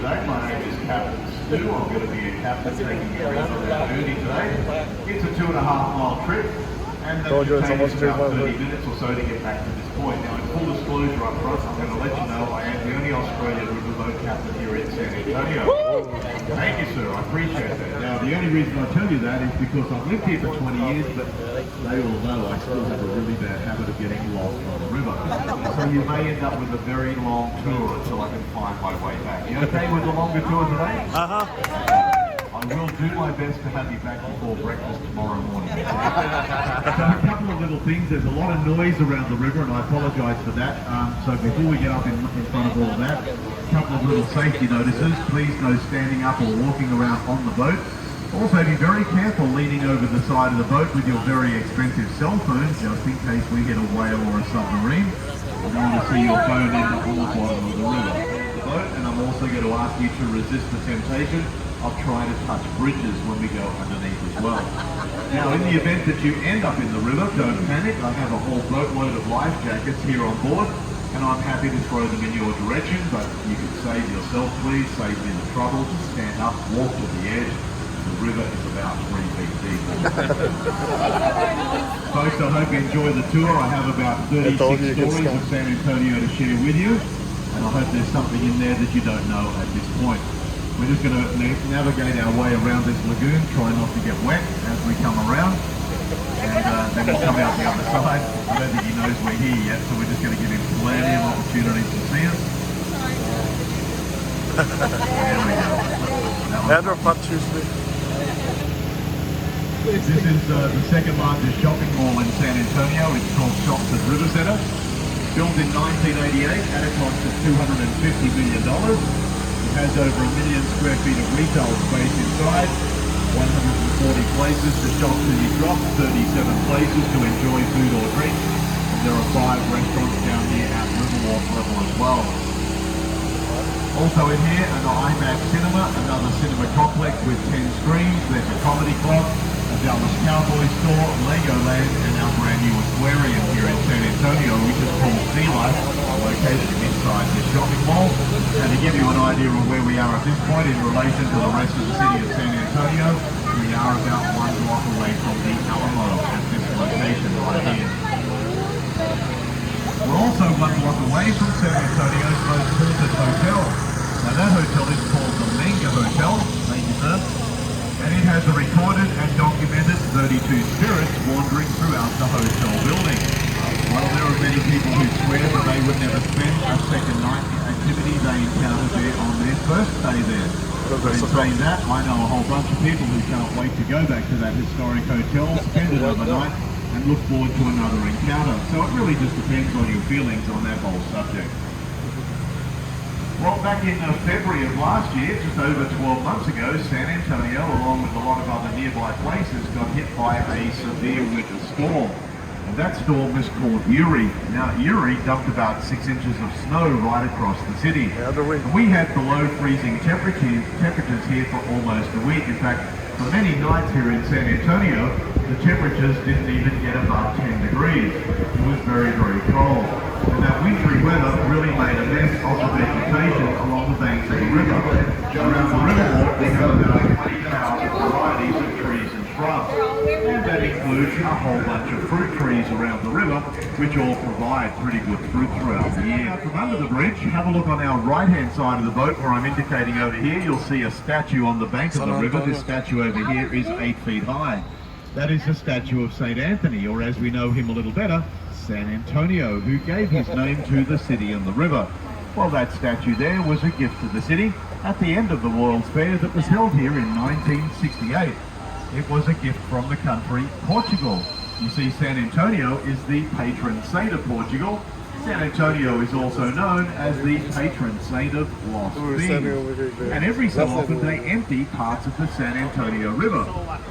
today. My name is Captain Stu. I'm going to be a captain taking you around on our journey today. It's a 2.5-mile trip, and that should take us about 30 minutes or so to get back to this point. Now, in full disclosure up front, I'm going to let you know I am the only Australian riverboat captain here in San Antonio. Thank you, sir. I appreciate that. Now, the only reason I tell you that is because I've lived here for 20 years, but they all know I still have a really bad habit of getting lost on the river. So you may end up with a very long tour until I can find my way back. You okay with the longer tour today? I will do my best to have you back before breakfast tomorrow morning. So a couple of little things. There's a lot of noise around the river, and I apologise for that. So before we get up in front of all of that, a couple of little safety notices. Please no standing up or walking around on the boat. Also, be very careful leaning over the side of the boat with your very expensive cell phone, just in case we hit a whale or a submarine. I don't want to see your phone end up on the bottom of the river. And I'm also going to ask you to resist the temptation of trying to touch bridges when we go underneath as well. Now, in the event that you end up in the river, don't panic. I have a whole boatload of life jackets here on board, and I'm happy to throw them in your direction, but you can save yourself, please. Save me the trouble. Just stand up, walk to the edge. The river is about 3 feet deep. Folks, I hope you enjoy the tour. I have about 36 stories of San Antonio to share with you, and I hope there's something in there that you don't know at this point. We're just going to navigate our way around this lagoon, try not to get wet as we come around, and then we'll come out the other side. I don't think he knows we're here yet, so we're just going to give him plenty of opportunities to see us. There we go. This is the second largest shopping mall in San Antonio. It's called Shops at River Center. Built in 1988 at a cost of $250 million. It has over 1 million square feet of retail space inside, 140 places to shop till you drop, 37 places to enjoy food or drink, and there are 5 restaurants down here at Riverwalk level as well. Also in here, an IMAX cinema, another cinema complex with 10 screens. There's a comedy club, a Dallas Cowboy store, Legoland, and our brand new aquarium here in San Antonio, which is called Sea Life, located inside this shopping mall. And to give you an idea of where we are at this point in relation to the rest of the city of San Antonio, we are about 1 block away from the Alamo at this location right here. We're also 1 block away from San Antonio's most haunted hotel. Now that hotel is called the Manga Hotel, thank you sir, and it has a recorded and documented 32 spirits wandering throughout the hotel building. Well, there are many people who swear that they would never spend a second night in activity they encountered there on their first day there. But in saying that, I know a whole bunch of people who can't wait to go back to that historic hotel, spend it overnight, and look forward to another encounter. So it really just depends on your feelings on that whole subject. Well, back in February of last year, just over 12 months ago, San Antonio, along with a lot of other nearby places, got hit by a severe winter storm. And that storm was called Uri. Now, Uri dumped about 6 inches of snow right across the city. And we had below freezing temperatures here for almost a week. In fact, for many nights here in San Antonio, the temperatures didn't even get above 10 degrees. It was very, very cold. And that wintry weather really made a mess of the vegetation along the banks of the river. Around the Riverwalk, we have about 20,000 varieties of trees and shrubs. And that includes a whole bunch of fruit trees around the river, which all provide pretty good fruit throughout the year. Now, from under the bridge, have a look on our right-hand side of the boat where I'm indicating over here. You'll see a statue on the bank of the river. This statue over here is 8 feet high. That is the statue of St. Anthony, or as we know him a little better, San Antonio, who gave his name to the city and the river. Well, that statue there was a gift to the city at the end of the World's Fair that was held here in 1968. It was a gift from the country Portugal. You see, San Antonio is the patron saint of Portugal. San Antonio is also known as the patron saint of lost beans. And every so often they empty parts of the San Antonio River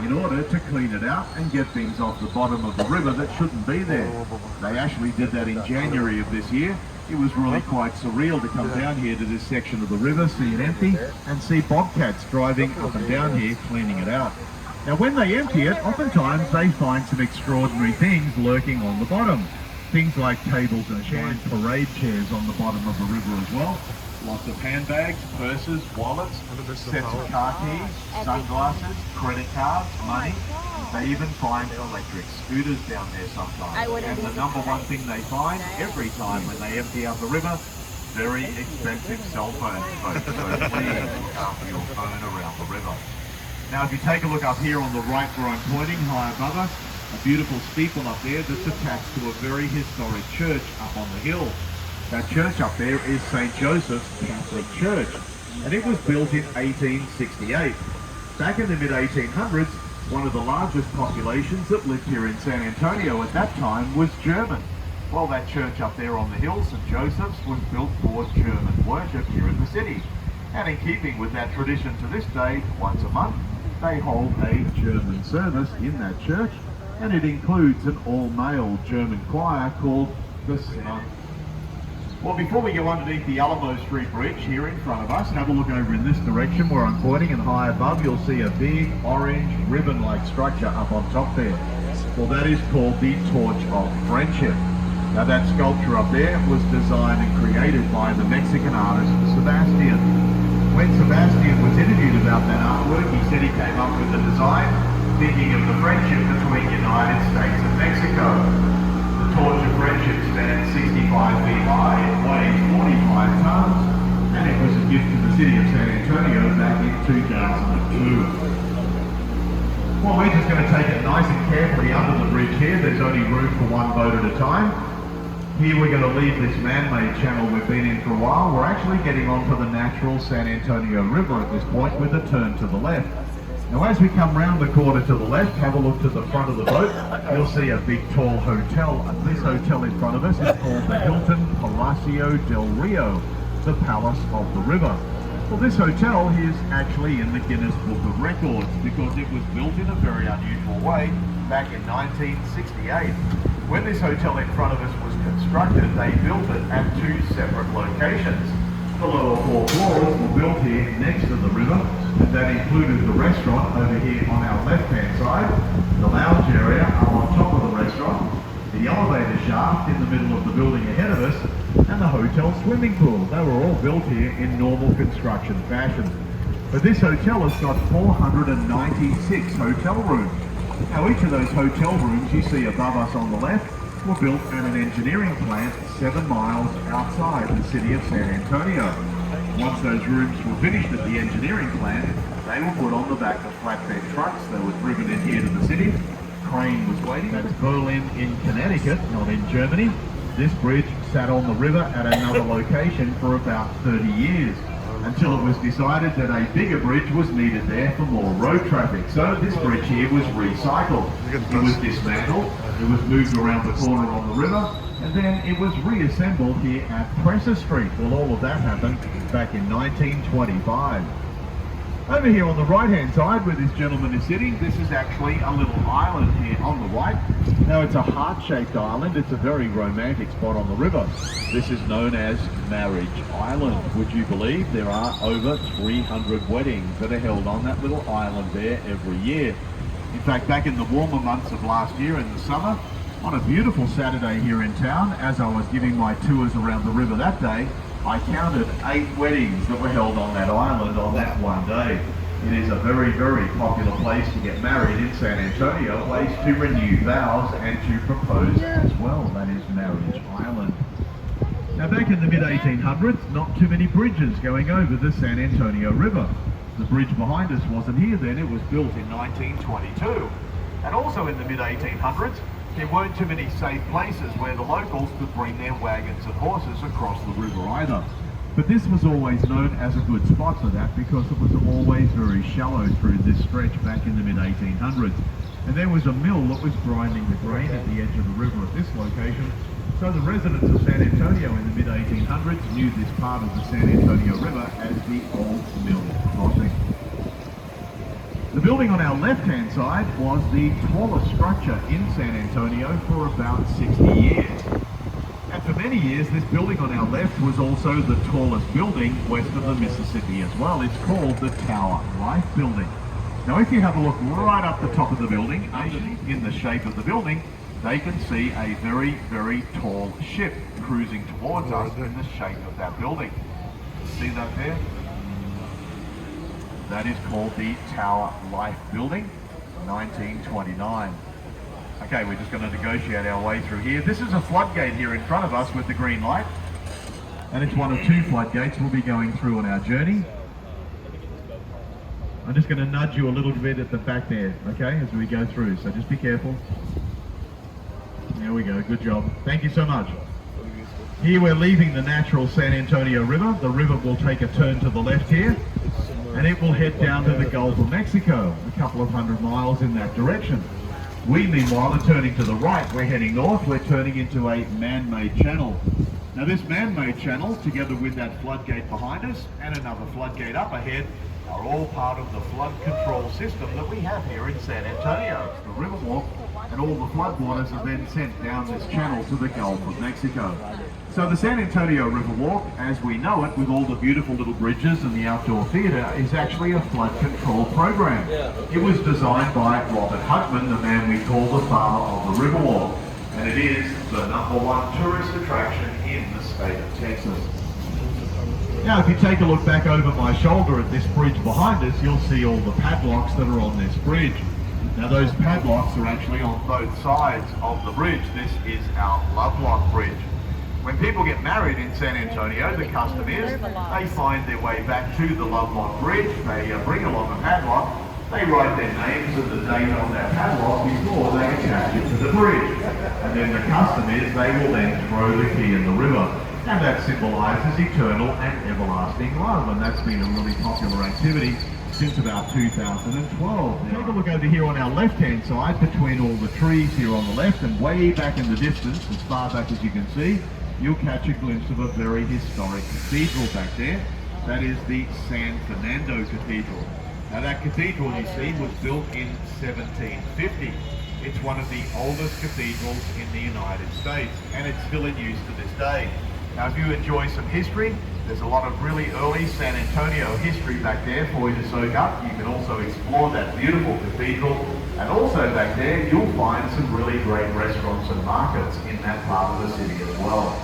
in order to clean it out and get things off the bottom of the river that shouldn't be there. They actually did that in January of this year. It was really quite surreal to come down here to this section of the river, see it empty, and see bobcats driving up and down here cleaning it out. Now when they empty it, oftentimes they find some extraordinary things lurking on the bottom. Things like tables and chairs, parade chairs on the bottom of the river as well. Lots of handbags, purses, wallets, sets of car keys, sunglasses, credit cards, money. They even find electric scooters down there sometimes. And the number one thing they find every time when they empty out the river, very expensive cell phones, folks. So please look after your phone around the river. Now if you take a look up here on the right where I'm pointing, high above us, a beautiful steeple up there that's attached to a very historic church up on the hill. That church up there is St. Joseph's Catholic Church, and it was built in 1868. Back in the mid-1800s, one of the largest populations that lived here in San Antonio at that time was German. Well, that church up there on the hill, St. Joseph's, was built for German worship here in the city. And in keeping with that tradition to this day, once a month, they hold a German service in that church, and it includes an all-male German choir called the Sun. Well, before we go underneath the Alamo Street Bridge here in front of us, have a look over in this direction where I'm pointing, and high above you'll see a big orange ribbon-like structure up on top there. Well, that is called the Torch of Friendship. Now that sculpture up there was designed and created by the Mexican artist Sebastian. When Sebastian was interviewed about that artwork, he said he came up with the design thinking of the friendship between the United States and Mexico. The Torch of Friendship stands 65 feet high, it weighs 45 tons, and it was a gift to the city of San Antonio back in 2002. Well, we're just going to take it nice and carefully under the bridge here. There's only room for one boat at a time. Here we're going to leave this man-made channel we've been in for a while. We're actually getting onto the natural San Antonio River at this point with a turn to the left. Now as we come round the corner to the left, have a look to the front of the boat, you'll see a big tall hotel. This hotel in front of us is called the Hilton Palacio del Rio, the Palace of the River. Well, this hotel is actually in the Guinness Book of Records because it was built in a very unusual way back in 1968. When this hotel in front of us was constructed, they built it at two separate locations. The lower four floors were built here next to the river, and that included the restaurant over here on our left-hand side, the lounge area up on top of the restaurant, the elevator shaft in the middle of the building ahead of us, and the hotel swimming pool. They were all built here in normal construction fashion. But this hotel has got 496 hotel rooms. Now each of those hotel rooms you see above us on the left were built at an engineering plant 7 miles outside the city of San Antonio. Once those rooms were finished at the engineering plant, they were put on the back of flatbed trucks. They were driven in here to the city. Crane was waiting. That's Berlin in Connecticut, not in Germany. This bridge sat on the river at another location for about 30 years, until it was decided that a bigger bridge was needed there for more road traffic. So this bridge here was recycled. It was dismantled, it was moved around the corner on the river, and then it was reassembled here at Presser Street. Well, all of that happened back in 1925. Over here on the right-hand side where this gentleman is sitting, this is actually a little island here on the right. Now it's a heart-shaped island. It's a very romantic spot on the river. This is known as Marriage Island. Would you believe there are over 300 weddings that are held on that little island there every year? In fact, back in the warmer months of last year in the summer, on a beautiful Saturday here in town, as I was giving my tours around the river that day, I counted 8 weddings that were held on that island on that one day. It is a very, very popular place to get married in San Antonio, a place to renew vows and to propose as well. That is Marriage Island. Now back in the mid-1800s, not too many bridges going over the San Antonio River. The bridge behind us wasn't here then, it was built in 1922. And also in the mid-1800s, there weren't too many safe places where the locals could bring their wagons and horses across the river either. But this was always known as a good spot for that because it was always very shallow through this stretch back in the mid-1800s. And there was a mill that was grinding the grain at the edge of the river at this location. So the residents of San Antonio in the mid-1800s knew this part of the San Antonio River as the Old Mill Crossing. The building on our left-hand side was the tallest structure in San Antonio for about 60 years. And for many years, this building on our left was also the tallest building west of the Mississippi as well. It's called the Tower Life Building. Now, if you have a look right up the top of the building, underneath in the shape of the building, they can see a very, very tall ship cruising towards us in the shape of that building. See that there? That is called the Tower Life Building, 1929. Okay, we're just going to negotiate our way through here. This is a floodgate here in front of us with the green light. And it's one of two floodgates we'll be going through on our journey. I'm just going to nudge you a little bit at the back there, okay, as we go through. So just be careful. There we go, good job. Thank you so much. Here we're leaving the natural San Antonio River. The river will take a turn to the left here, and it will head down to the Gulf of Mexico, a couple of 100 miles in that direction. We, meanwhile, are turning to the right. We're heading north. We're turning into a man-made channel. Now, this man-made channel, together with that floodgate behind us and another floodgate up ahead, are all part of the flood control system that we have here in San Antonio. The Riverwalk, and all the floodwaters are then sent down this channel to the Gulf of Mexico. So the San Antonio Riverwalk, as we know it, with all the beautiful little bridges and the outdoor theatre, is actually a flood control program. It was designed by Robert Hugman, the man we call the father of the Riverwalk, and it is the #1 tourist attraction in the state of Texas. Now, if you take a look back over my shoulder at this bridge behind us, you'll see all the padlocks that are on this bridge. Now, those padlocks are actually on both sides of the bridge. This is our Lovelock Bridge. When people get married in San Antonio, the custom is they find their way back to the Lovelock Bridge, they bring along a padlock, they write their names and the date on that padlock before they attach it to the bridge. And then the custom is they will then throw the key in the river. And that symbolises eternal and everlasting love, and that's been a really popular activity since about 2012. Now, take a look over here on our left-hand side between all the trees here on the left, and way back in the distance, as far back as you can see, you'll catch a glimpse of a very historic cathedral back there. That is the San Fernando Cathedral. Now, that cathedral, you see, was built in 1750. It's one of the oldest cathedrals in the United States, and it's still in use to this day. Now, if you enjoy some history, there's a lot of really early San Antonio history back there for you to soak up. You can also explore that beautiful cathedral, and also back there you'll find some really great restaurants and markets in that part of the city as well.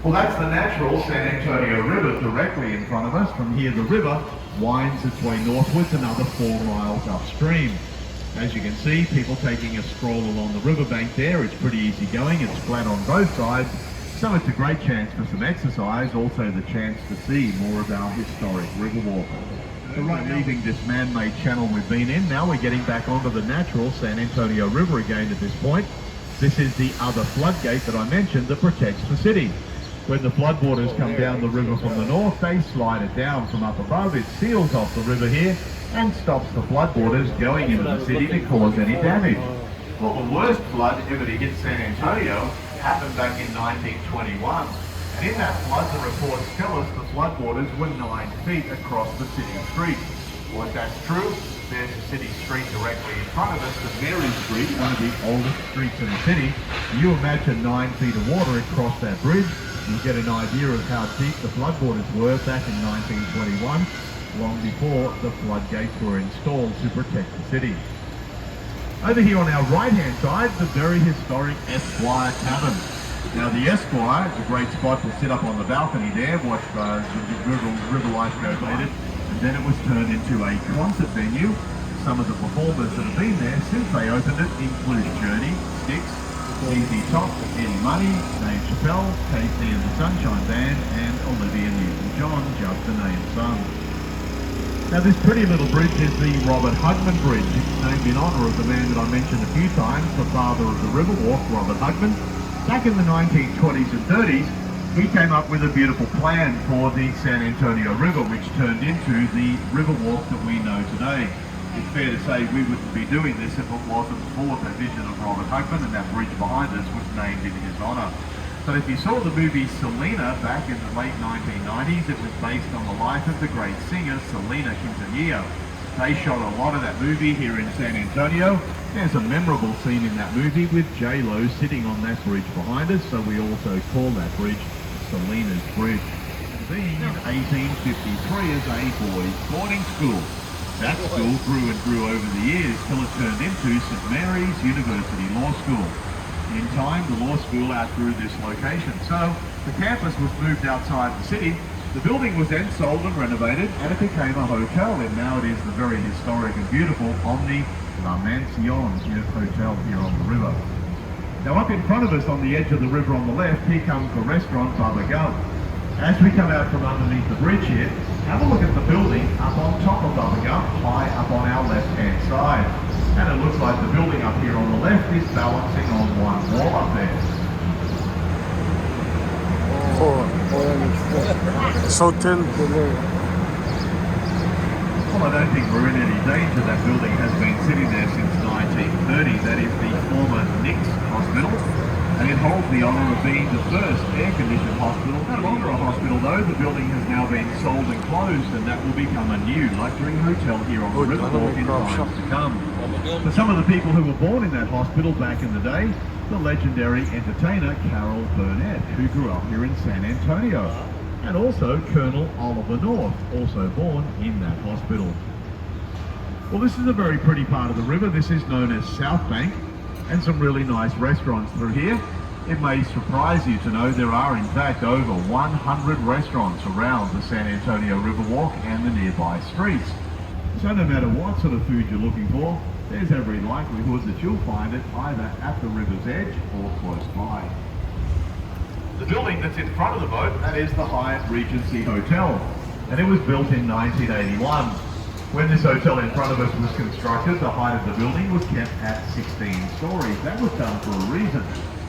Well, that's the natural San Antonio River directly in front of us. From here the river winds its way northwards another 4 miles upstream. As you can see, people taking a stroll along the riverbank there. It's pretty easy going, it's flat on both sides. So it's a great chance for some exercise, also the chance to see more of our historic Riverwalk. So right, leaving this man-made channel we've been in, now we're getting back onto the natural San Antonio River again at this point. This is the other floodgate that I mentioned that protects the city. When the floodwaters come down the river from the north, they slide it down from up above. It seals off the river here and stops the floodwaters going into the city to cause any damage. Well, the worst flood ever to hit San Antonio happened back in 1921, and in that flood the reports tell us the floodwaters were 9 feet across the city street. Well, if that's true, there's the city street directly in front of us, the Mary Street, one of the oldest streets in the city. You imagine 9 feet of water across that bridge, you get an idea of how deep the floodwaters were back in 1921, long before the floodgates were installed to protect the city. Over here on our right-hand side, the very historic Esquire Tavern. Now, the Esquire is a great spot to sit up on the balcony there, watch the river life go later, and then it was turned into a concert venue. Some of the performers that have been there since they opened it include Journey, Styx, ZZ Top, Eddie Money, Dave Chappelle, KC and the Sunshine Band, and Olivia Newton-John, just to name some. Now, this pretty little bridge is the Robert Hugman Bridge. It's named in honour of the man that I mentioned a few times, the father of the Riverwalk, Robert Hugman. Back in the 1920s and 30s, he came up with a beautiful plan for the San Antonio River, which turned into the Riverwalk that we know today. It's fair to say we wouldn't be doing this if it wasn't for the vision of Robert Hugman, and that bridge behind us was named in his honour. So if you saw the movie Selena back in the late 1990s, it was based on the life of the great singer Selena Quintanilla. They shot a lot of that movie here in San Antonio. There's a memorable scene in that movie with J-Lo sitting on that bridge behind us, so we also call that bridge Selena's Bridge. Being in 1853 as a boys' boarding school. That school grew and grew over the years till it turned into St. Mary's University Law School. In time, the law school outgrew this location, so the campus was moved outside the city The building was then sold and renovated, and it became a hotel, and now it is the very historic and beautiful Omni La Mansion Hotel here on the river. Now up in front of us on the edge of the river on the left, here comes the restaurant Bubba Gum. As we come out from underneath the bridge here, have a look at the building up on top of Bubba Gum, high up on our left-hand side. And it looks like the building up here on the left is balancing on one wall up there. Hotel. Well, I don't think we're in any danger. That building has been sitting there since 1930. That is the former Nix Hospital, and it holds the honour of being the first air-conditioned hospital. No longer a hospital though, the building has now been sold and closed, and that will become a new luxury hotel here on the Riverwalk in times to come. For some of the people who were born in that hospital back in the day, the legendary entertainer Carol Burnett, who grew up here in San Antonio, and also Colonel Oliver North, also born in that hospital. Well, this is a very pretty part of the river. This is known as South Bank, and some really nice restaurants through here. It may surprise you to know there are in fact over 100 restaurants around the San Antonio Riverwalk and the nearby streets. So no matter what sort of food you're looking for, there's every likelihood that you'll find it either at the river's edge or close by. The building that's in front of the boat, that is the Hyatt Regency Hotel, and it was built in 1981. When this hotel in front of us was constructed, the height of the building was kept at 16 stories. That was done for a reason.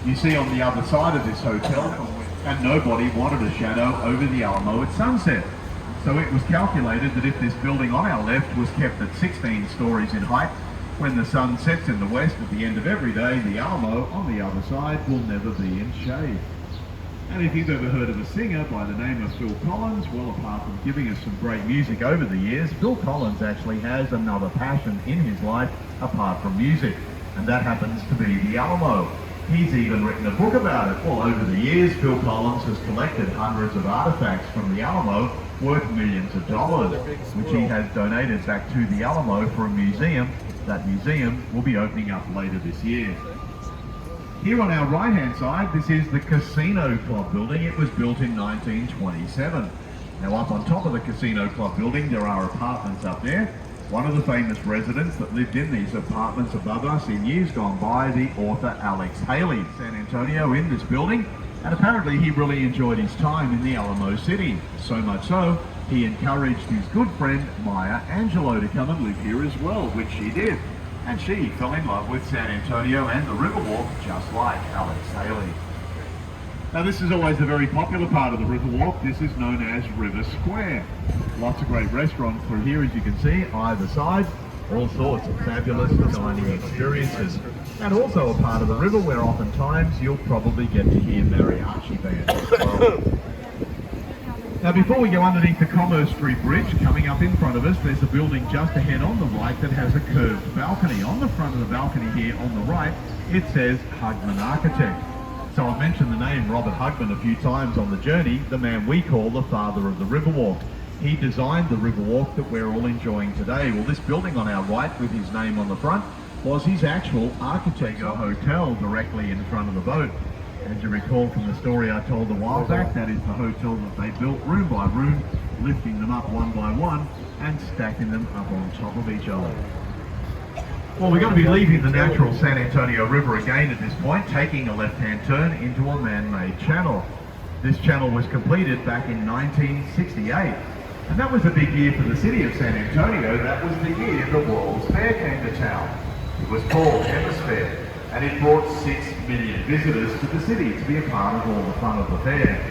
You see on the other side of this hotel, and nobody wanted a shadow over the Alamo at sunset. So it was calculated that if this building on our left was kept at 16 stories in height, when the sun sets in the west at the end of every day, the Alamo on the other side will never be in shade. And if you've ever heard of a singer by the name of Phil Collins, well, apart from giving us some great music over the years, Phil Collins actually has another passion in his life apart from music, and that happens to be the Alamo. He's even written a book about it. Well, over the years, Phil Collins has collected hundreds of artifacts from the Alamo worth millions of dollars, which he has donated back to the Alamo for a museum. That museum will be opening up later this year. Here on our right-hand side, this is the Casino Club building. It was built in 1927. Now up on top of the Casino Club building, there are apartments up there. One of the famous residents that lived in these apartments above us in years gone by, the author Alex Haley, San Antonio, in this building. And apparently he really enjoyed his time in the Alamo City. So much so, he encouraged his good friend Maya Angelou to come and live here as well, which she did. And she fell in love with San Antonio and the Riverwalk, just like Alex Haley. Now this is always a very popular part of the Riverwalk. This is known as River Square. Lots of great restaurants through here, as you can see, either side. All sorts of fabulous dining experiences. And also a part of the river where oftentimes you'll probably get to hear mariachi bands as well. Now before we go underneath the Commerce Street Bridge, coming up in front of us, there's a building just ahead on the right that has a curved balcony. On the front of the balcony here on the right, it says Hugman Architect. So I've mentioned the name Robert Hugman a few times on the journey, the man we call the father of the Riverwalk. He designed the Riverwalk that we're all enjoying today. Well, this building on our right with his name on the front was his actual architecture hotel directly in front of the boat. As you recall from the story I told a while back, that is the hotel that they built room by room, lifting them up one by one and stacking them up on top of each other. Well, we're going to be leaving the natural San Antonio River again at this point, taking a left-hand turn into a man-made channel. This channel was completed back in 1968, and that was a big year for the city of San Antonio. That was the year the World's Fair came to town. It was called Hemisphere, and it brought 6 million visitors to the city to be a part of all the fun of the fair.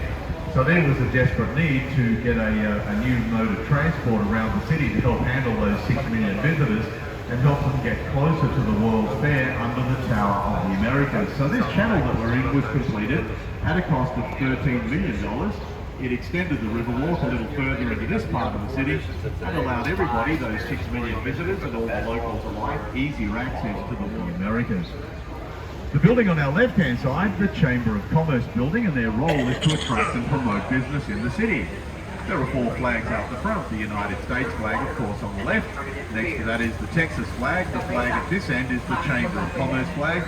So there was a desperate need to get a new mode of transport around the city to help handle those 6 million visitors and help them get closer to the World's Fair under the Tower of the Americas. So this channel that we're in was completed at a cost of $13 million. It extended the Riverwalk a little further into this part of the city and allowed everybody, those 6 million visitors and all the locals alike, easier access to the Americas. The building on our left-hand side, the Chamber of Commerce building, and their role is to attract and promote business in the city. There are 4 flags out the front. The United States flag, of course, on the left. Next to that is the Texas flag. The flag at this end is the Chamber of Commerce flag.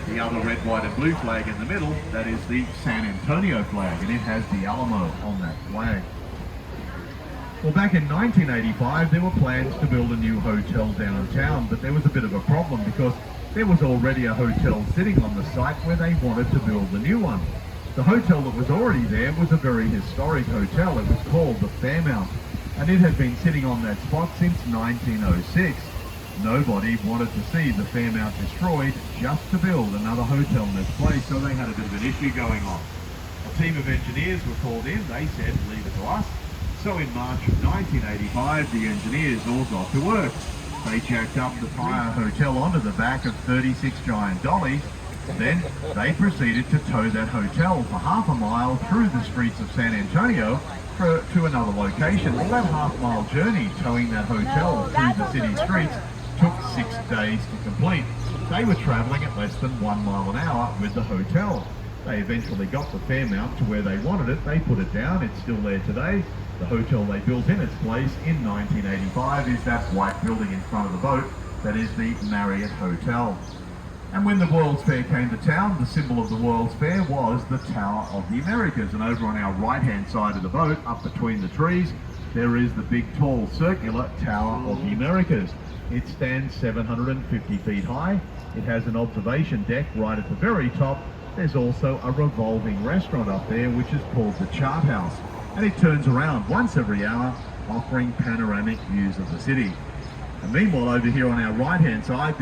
The other red, white and blue flag in the middle, that is the San Antonio flag, and it has the Alamo on that flag. Well, back in 1985, there were plans to build a new hotel downtown, but there was a bit of a problem because there was already a hotel sitting on the site where they wanted to build the new one. The hotel that was already there was a very historic hotel. It was called the Fairmount, and it had been sitting on that spot since 1906. Nobody wanted to see the Fairmount destroyed just to build another hotel in its place, so they had a bit of an issue going on. A team of engineers were called in. They said, leave it to us. So in March of 1985, the engineers all got to work. They jacked up the entire hotel onto the back of 36 giant dollies. Then they proceeded to tow that hotel for half a mile through the streets of San Antonio to another location. Well, that half-mile journey towing that hotel through the city streets took 6 days to complete. They were travelling at less than 1 mile an hour with the hotel. They eventually got the Fairmount to where they wanted it. They put it down. It's still there today. The hotel they built in its place in 1985 is that white building in front of the boat. That is the Marriott Hotel. And when the World's Fair came to town, the symbol of the World's Fair was the Tower of the Americas. And over on our right-hand side of the boat, up between the trees, there is the big, tall, circular Tower of the Americas. It stands 750 feet high. It has an observation deck right at the very top. There's also a revolving restaurant up there, which is called the Chart House. And it turns around once every hour, offering panoramic views of the city. And meanwhile, over here on our right-hand side,